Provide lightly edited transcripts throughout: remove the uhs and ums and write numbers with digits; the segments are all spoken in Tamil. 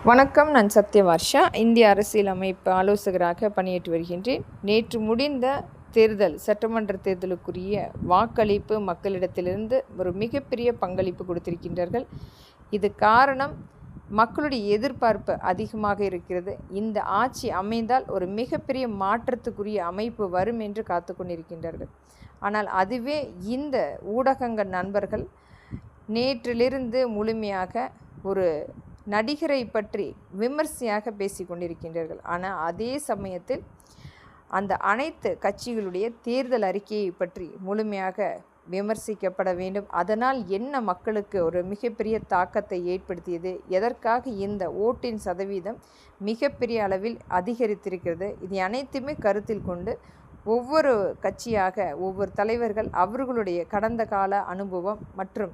வணக்கம். நான் சத்யவர்ஷா. இந்திய அரசியலமைப்பு ஆலோசகராக பணியாற்றி வருகின்றேன். நேற்று முடிந்த தேர்தல், சட்டமன்ற தேர்தலுக்குரிய வாக்களிப்பு மக்களிடத்திலிருந்து ஒரு மிகப்பெரிய பங்களிப்பு கொடுத்திருக்கின்றார்கள். இது காரணம், மக்களுடைய எதிர்பார்ப்பு அதிகமாக இருக்கிறது. இந்த ஆட்சி அமைந்தால் ஒரு மிகப்பெரிய மாற்றத்துக்குரிய அமைப்பு வரும் என்று காத்து கொண்டிருக்கின்றார்கள். ஆனால் அதுவே இந்த ஊடகங்கள் நண்பர்கள் நேற்றிலிருந்து முழுமையாக ஒரு நடிகரை பற்றி விமர்சையாக பேசி கொண்டிருக்கின்றார்கள். ஆனால் அதே சமயத்தில் அந்த அனைத்து கட்சிகளுடைய தேர்தல் அறிக்கையை பற்றி முழுமையாக விமர்சிக்கப்பட வேண்டும். அதனால் என்ன மக்களுக்கு ஒரு மிகப்பெரிய தாக்கத்தை ஏற்படுத்தியது, எதற்காக இந்த ஓட்டின் சதவீதம் மிகப்பெரிய அளவில் அதிகரித்திருக்கிறது, இது அனைத்துமே கருத்தில் கொண்டு ஒவ்வொரு கட்சியாக ஒவ்வொரு தலைவர்கள் அவர்களுடைய கடந்த கால அனுபவம் மற்றும்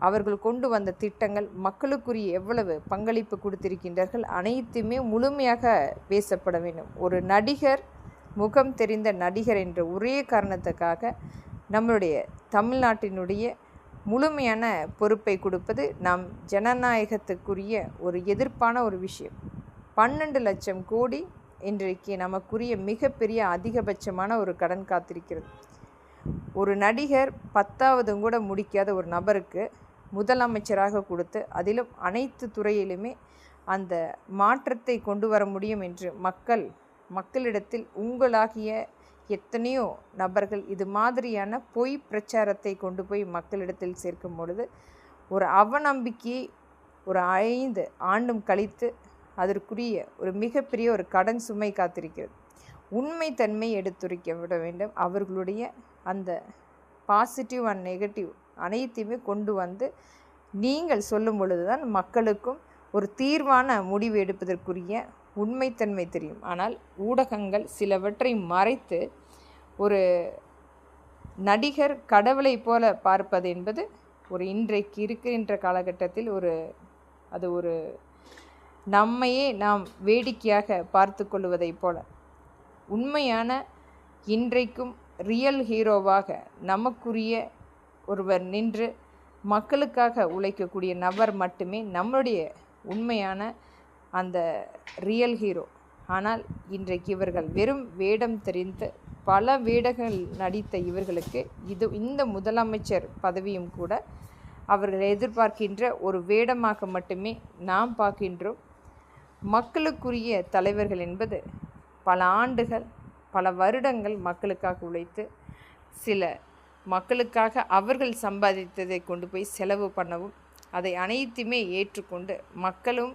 அவர்கள் கொண்டு வந்த திட்டங்கள், மக்களுக்குரிய எவ்வளவு பங்களிப்பு கொடுத்திருக்கின்றார்கள், அனைத்துமே முழுமையாக பேசப்பட வேண்டும். ஒரு நடிகர், முகம் தெரிந்த நடிகர் என்ற ஒரே காரணத்துக்காக நம்மளுடைய தமிழ்நாட்டினுடைய முழுமையான பொறுப்பை கொடுப்பது நம் ஜனநாயகத்துக்குரிய ஒரு எதிர்ப்பான ஒரு விஷயம். 12 லட்சம் கோடி இன்றைக்கு நமக்குரிய மிகப்பெரிய அதிகபட்சமான ஒரு கடன் காத்திருக்கிறது. ஒரு நடிகர் 10வது கூட முடிக்காத ஒரு நபருக்கு முதலமைச்சராக கொடுத்து, அதிலும் அனைத்து துறையிலுமே அந்த மாற்றத்தை கொண்டு வர முடியும் என்று மக்களிடத்தில் உங்களாகிய எத்தனையோ நபர்கள் இது மாதிரியான பொய் பிரச்சாரத்தை கொண்டு போய் மக்களிடத்தில் சேர்க்கும் பொழுது ஒரு அவநம்பிக்கையை ஒரு 5 ஆண்டும் கழித்து அதற்குரிய ஒரு மிகப்பெரிய ஒரு கடன் சுமை காத்திருக்கிறது. உண்மைத்தன்மை எடுத்துரைக்க விட வேண்டும். அவர்களுடைய அந்த பாசிட்டிவ் அண்ட் நெகட்டிவ் அனைத்தையுமே கொண்டு வந்து நீங்கள் சொல்லும் பொழுது தான் மக்களுக்கும் ஒரு தீர்வான முடிவு எடுப்பதற்குரிய உண்மைத்தன்மை தெரியும். ஆனால் ஊடகங்கள் சிலவற்றை மறைத்து ஒரு நடிகர் கடவுளை போல பார்ப்பது என்பது ஒரு இன்றைக்கு இருக்கின்ற காலகட்டத்தில் ஒரு நம்மையே நாம் வேடிக்கையாக பார்த்து கொள்வதை போல, உண்மையான இன்றைக்கும் ரியல் ஹீரோவாக நமக்குரிய ஒருவர் நின்று மக்களுக்காக உழைக்கக்கூடிய நபர் மட்டுமே நம்முடைய உண்மையான அந்த ரியல் ஹீரோ. ஆனால் இன்றைக்கு இவர்கள் வெறும் வேடம் தெரிந்து பல வேடங்கள் நடித்த இவர்களுக்கு இந்த முதலமைச்சர் பதவியும் கூட அவர்கள் எதிர்பார்க்கின்ற ஒரு வேடமாக மட்டுமே நாம் பார்க்கின்றோம். மக்களுக்குரிய தலைவர்கள் என்பது பல ஆண்டுகள், பல வருடங்கள் மக்களுக்காக உழைத்து சில மக்களுக்காக அவர்கள் சம்பாதித்ததை கொண்டு போய் செலவு பண்ணவும், அதை அனைத்துமே ஏற்றுக்கொண்டு மக்களும்